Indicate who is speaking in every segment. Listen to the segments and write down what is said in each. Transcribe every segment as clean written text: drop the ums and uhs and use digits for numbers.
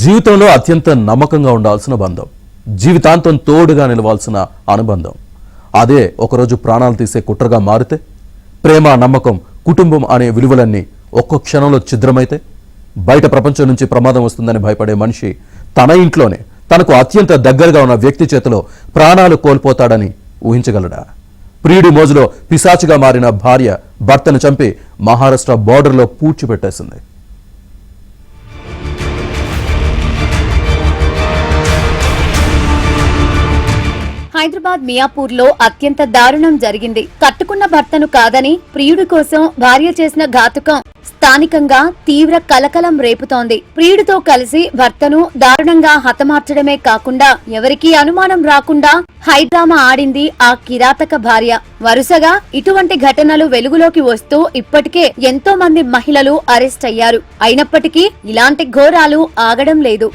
Speaker 1: జీవితంలో అత్యంత నమ్మకంగా ఉండాల్సిన బంధం, జీవితాంతం తోడుగా నిలవాల్సిన అనుబంధం, అదే ఒకరోజు ప్రాణాలు తీసే కుట్రగా మారితే, ప్రేమ, నమ్మకం, కుటుంబం అనే విలువలన్నీ ఒక్క క్షణంలో ఛిద్రమైతే, బయట ప్రపంచం నుంచి ప్రమాదం వస్తుందని భయపడే మనిషి తన ఇంట్లోనే తనకు అత్యంత దగ్గరగా ఉన్న వ్యక్తి చేతిలో ప్రాణాలు కోల్పోతాడని ఊహించగలడా? ప్రియుడి మోజులో పిశాచిగా మారిన భార్య భర్తను చంపి మహారాష్ట్ర బోర్డర్లో పూడ్చిపెట్టేసింది.
Speaker 2: హైదరాబాద్ మియాపూర్లో అత్యంత దారుణం జరిగింది. కట్టుకున్న భర్తను కాదని ప్రియుడి కోసం భార్య చేసిన ఘాతుకం స్థానికంగా తీవ్ర కలకలం రేపుతోంది. ప్రియుడితో కలిసి భర్తను దారుణంగా హతమార్చడమే కాకుండా ఎవరికీ అనుమానం రాకుండా హైడ్రామా ఆడింది ఆ కిరాతక భార్య. వరుసగా ఇటువంటి ఘటనలు వెలుగులోకి వస్తూ ఇప్పటికే ఎంతో మంది మహిళలు అరెస్ట్ అయ్యారు. అయినప్పటికీ ఇలాంటి ఘోరాలు ఆగడం లేదు.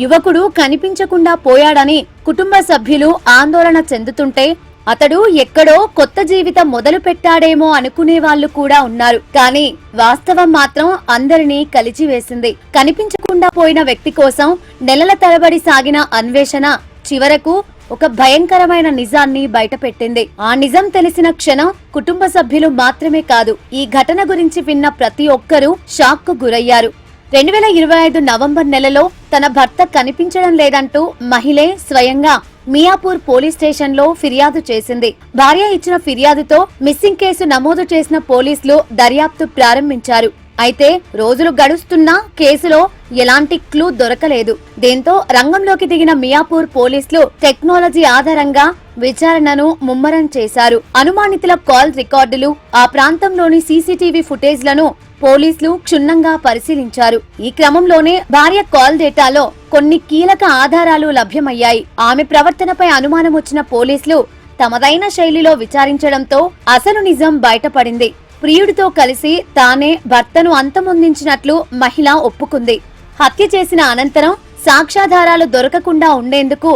Speaker 2: యువకుడు కనిపించకుండా పోయాడని కుటుంబ సభ్యులు ఆందోళన చెందుతుంటే, అతడు ఎక్కడో కొత్త జీవితం మొదలు పెట్టాడేమో అనుకునే వాళ్ళు కూడా ఉన్నారు. కానీ వాస్తవం మాత్రం అందరినీ కలిచివేసింది. కనిపించకుండా పోయిన వ్యక్తి కోసం నెలల తరబడి సాగిన అన్వేషణ చివరకు ఒక భయంకరమైన నిజాన్ని బయటపెట్టింది. ఆ నిజం తెలిసిన క్షణం కుటుంబ సభ్యులు మాత్రమే కాదు, ఈ ఘటన గురించి విన్న ప్రతి ఒక్కరూ షాక్ కు గురయ్యారు. 2025 నవంబర్ నెలలో తన భర్త కనిపించడం లేదంటూ మహిళే స్వయంగా మియాపూర్ పోలీస్ స్టేషన్ లో ఫిర్యాదు చేసింది. భార్య ఇచ్చిన ఫిర్యాదుతో మిస్సింగ్ కేసు నమోదు చేసిన పోలీసులు దర్యాప్తు ప్రారంభించారు. అయితే రోజులు గడుస్తున్నా కేసులో ఎలాంటి క్లూ దొరకలేదు. దీంతో రంగంలోకి దిగిన మియాపూర్ పోలీసులు టెక్నాలజీ ఆధారంగా విచారణను ముమ్మరం చేశారు. అనుమానితుల కాల్ రికార్డులు, ఆ ప్రాంతంలోని సీసీటీవీ ఫుటేజ్లను పోలీసులు క్షుణ్ణంగా పరిశీలించారు. ఈ క్రమంలోనే భార్య కాల్ డేటాలో కొన్ని కీలక ఆధారాలు లభ్యమయ్యాయి. ఆమె ప్రవర్తనపై అనుమానం వచ్చిన పోలీసులు తమదైన శైలిలో విచారించడంతో అసలు నిజం బయటపడింది. ప్రియుడితో కలిసి తానే భర్తను అంతమొందించినట్లు మహిళ ఒప్పుకుంది. హత్య చేసిన అనంతరం సాక్ష్యాధారాలు దొరకకుండా ఉండేందుకు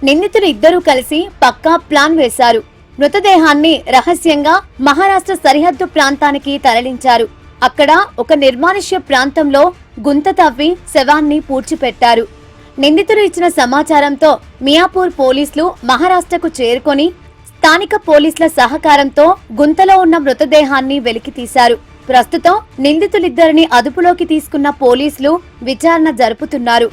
Speaker 2: నిందితులు ఇద్దరూ కలిసి పక్కా ప్లాన్ వేశారు. మృతదేహాన్ని రహస్యంగా మహారాష్ట్ర సరిహద్దు ప్రాంతానికి తరలించారు. అక్కడ ఒక నిర్మానుష్య ప్రాంతంలో గుంత తవ్వి శవాన్ని పూడ్చిపెట్టారు. నిందితులు ఇచ్చిన సమాచారంతో మియాపూర్ పోలీసులు మహారాష్ట్రకు చేరుకొని స్థానిక పోలీసుల సహకారంతో గుంతలో ఉన్న మృతదేహాన్ని వెలికితీశారు. ప్రస్తుతం నిందితులిద్దరిని అదుపులోకి తీసుకున్న పోలీసులు విచారణ జరుపుతున్నారు.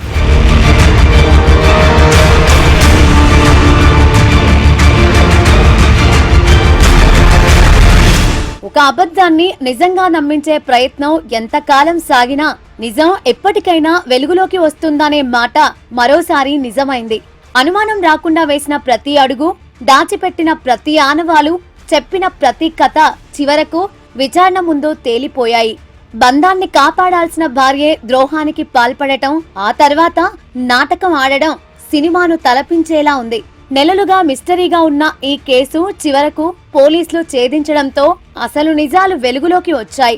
Speaker 2: ఒక అబద్ధాన్ని నిజంగా నమ్మించే ప్రయత్నం ఎంతకాలం సాగినా నిజం ఎప్పటికైనా వెలుగులోకి వస్తుందనే మాట మరోసారి నిజమైంది. అనుమానం రాకుండా వేసిన ప్రతి అడుగు, దాచిపెట్టిన ప్రతి ఆనవాలు, చెప్పిన ప్రతి కథ చివరకు విచారణ ముందు తేలిపోయాయి. బంధాన్ని కాపాడాల్సిన భార్యే ద్రోహానికి పాల్పడటం, ఆ తర్వాత నాటకం ఆడడం సినిమాను తలపించేలా ఉంది. నెలలుగా మిస్టరీగా ఉన్న ఈ కేసు చివరకు పోలీసులు ఛేదించడంతో అసలు నిజాలు వెలుగులోకి వచ్చాయి.